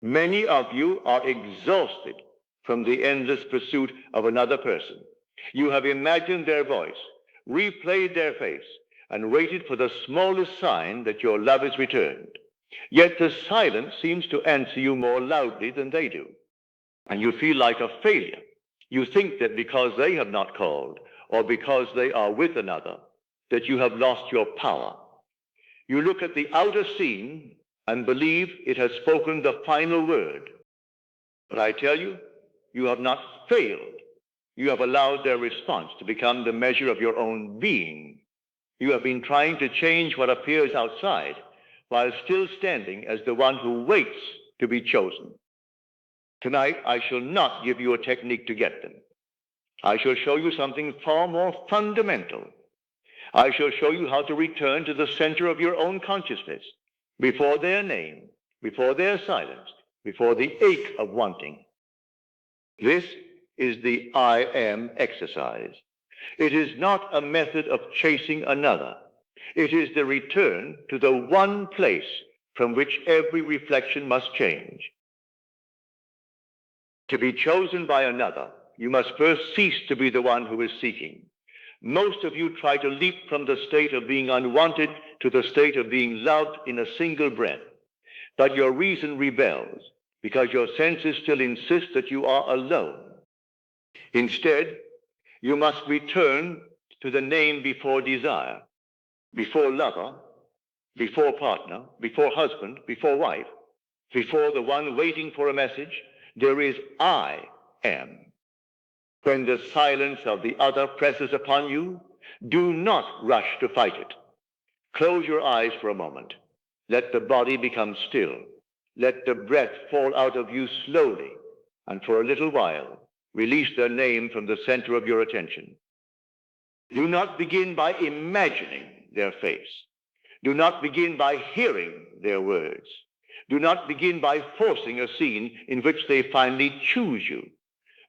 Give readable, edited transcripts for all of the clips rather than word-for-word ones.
Many of you are exhausted from the endless pursuit of another person. You have imagined their voice, replayed their face, and waited for the smallest sign that your love is returned. Yet the silence seems to answer you more loudly than they do, and you feel like a failure. You think that because they have not called, or because they are with another, that you have lost your power. You look at the outer scene and believe it has spoken the final word. But I tell you, you have not failed. You have allowed their response to become the measure of your own being. You have been trying to change what appears outside while still standing as the one who waits to be chosen. Tonight, I shall not give you a technique to get them. I shall show you something far more fundamental. I shall show you how to return to the center of your own consciousness, before their name, before their silence, before the ache of wanting. This is the I am exercise. It is not a method of chasing another. It is the return to the one place from which every reflection must change. To be chosen by another, you must first cease to be the one who is seeking. Most of you try to leap from the state of being unwanted to the state of being loved in a single breath. But your reason rebels because your senses still insist that you are alone. Instead, you must return to the name before desire, before lover, before partner, before husband, before wife, before the one waiting for a message. There is I am. When the silence of the other presses upon you, do not rush to fight it. Close your eyes for a moment. Let the body become still. Let the breath fall out of you slowly, and for a little while, release their name from the center of your attention. Do not begin by imagining their face. Do not begin by hearing their words. Do not begin by forcing a scene in which they finally choose you.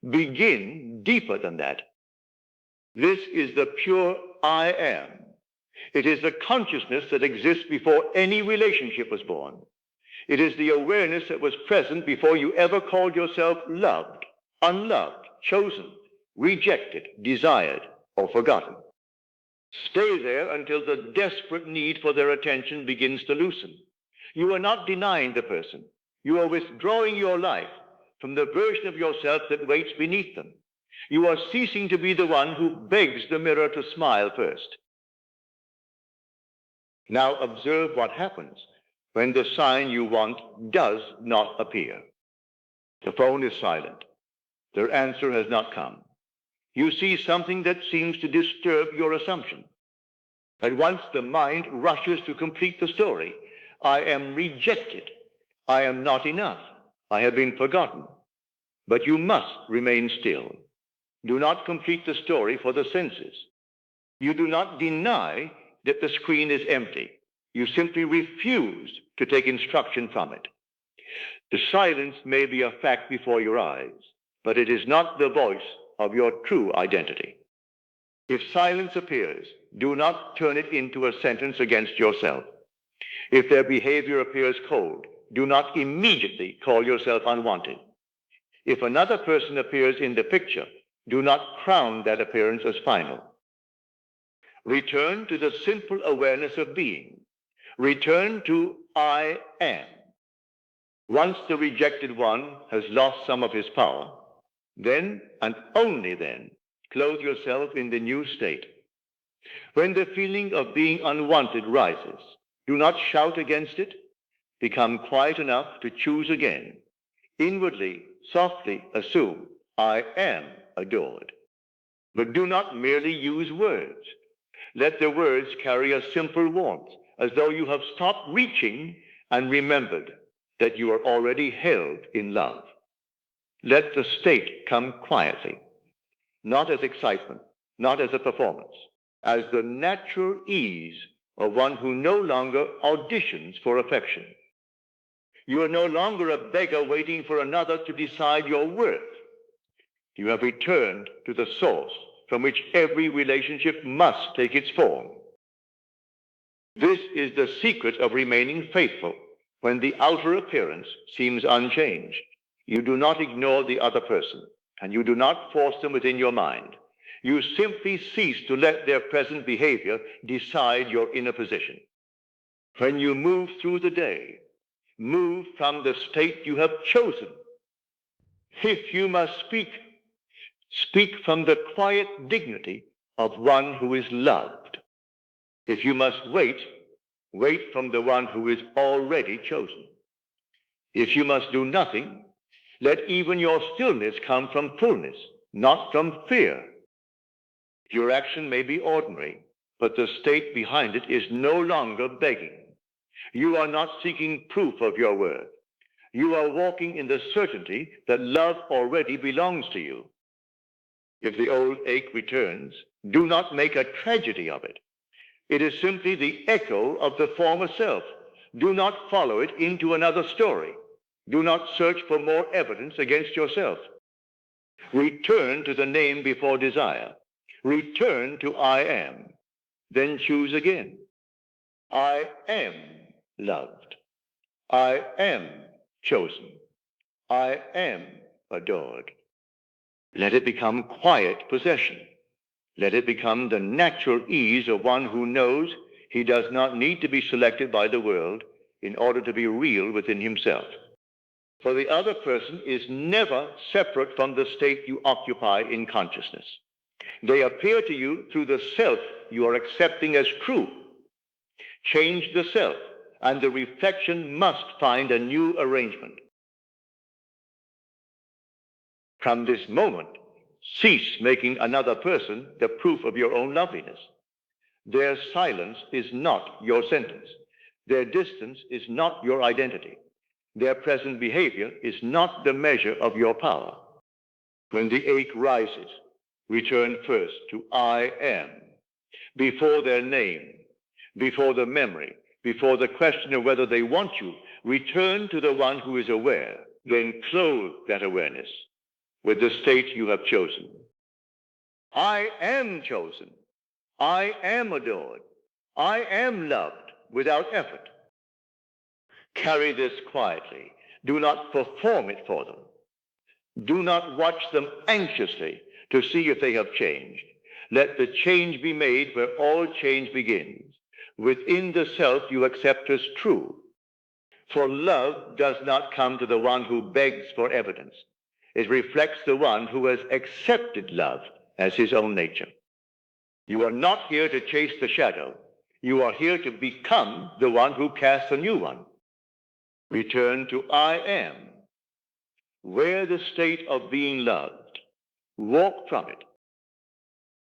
Begin deeper than that. This is the pure I am. It is the consciousness that exists before any relationship was born. It is the awareness that was present before you ever called yourself loved, unloved, chosen, rejected, desired, or forgotten. Stay there until the desperate need for their attention begins to loosen. You are not denying the person. You are withdrawing your life from the version of yourself that waits beneath them. You are ceasing to be the one who begs the mirror to smile first. Now observe what happens when the sign you want does not appear. The phone is silent. Their answer has not come. You see something that seems to disturb your assumption. At once the mind rushes to complete the story. I am rejected. I am not enough. I have been forgotten. But you must remain still. Do not complete the story for the senses. You do not deny that the screen is empty. You simply refuse to take instruction from it. The silence may be a fact before your eyes, but it is not the voice of your true identity. If silence appears, do not turn it into a sentence against yourself. If their behavior appears cold, do not immediately call yourself unwanted. If another person appears in the picture, do not crown that appearance as final. Return to the simple awareness of being. Return to I am. Once the rejected one has lost some of his power, then and only then, clothe yourself in the new state. When the feeling of being unwanted rises, do not shout against it. Become quiet enough to choose again. Inwardly, softly assume, I am adored. But do not merely use words. Let the words carry a simple warmth, as though you have stopped reaching and remembered that you are already held in love. Let the state come quietly, not as excitement, not as a performance, as the natural ease of one who no longer auditions for affection. You are no longer a beggar waiting for another to decide your worth. You have returned to the source from which every relationship must take its form. This is the secret of remaining faithful When the outer appearance seems unchanged, you do not ignore the other person, and you do not force them within your mind. You simply cease to let their present behavior decide your inner position. When you move through the day, move from the state you have chosen. If you must speak, speak from the quiet dignity of one who is loved. If you must wait, wait from the one who is already chosen. If you must do nothing, let even your stillness come from fullness, not from fear. Your action may be ordinary, but the state behind it is no longer begging. You are not seeking proof of your worth. You are walking in the certainty that love already belongs to you. If the old ache returns, do not make a tragedy of it. It is simply the echo of the former self. Do not follow it into another story. Do not search for more evidence against yourself. Return to the name before desire. Return to I am. Then choose again. I am loved. I am chosen. I am adored. Let it become quiet possession. Let it become the natural ease of one who knows he does not need to be selected by the world in order to be real within himself. For the other person is never separate from the state you occupy in consciousness. They appear to you through the self you are accepting as true. Change the self, and the reflection must find a new arrangement. From this moment, cease making another person the proof of your own loveliness. Their silence is not your sentence. Their distance is not your identity. Their present behavior is not the measure of your power. When the ache rises, return first to I am, before their name, before the memory, before the question of whether they want you. Return to the one who is aware, then clothe that awareness with the state you have chosen. I am chosen. I am adored. I am loved without effort. Carry this quietly. Do not perform it for them. Do not watch them anxiously to see if they have changed. Let the change be made where all change begins, within the self you accept as true. For love does not come to the one who begs for evidence. It reflects the one who has accepted love as his own nature. You are not here to chase the shadow. You are here to become the one who casts a new one. Return to I am. Wear the state of being loved. Walk from it.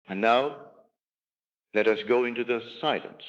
And now, let us go into the silence.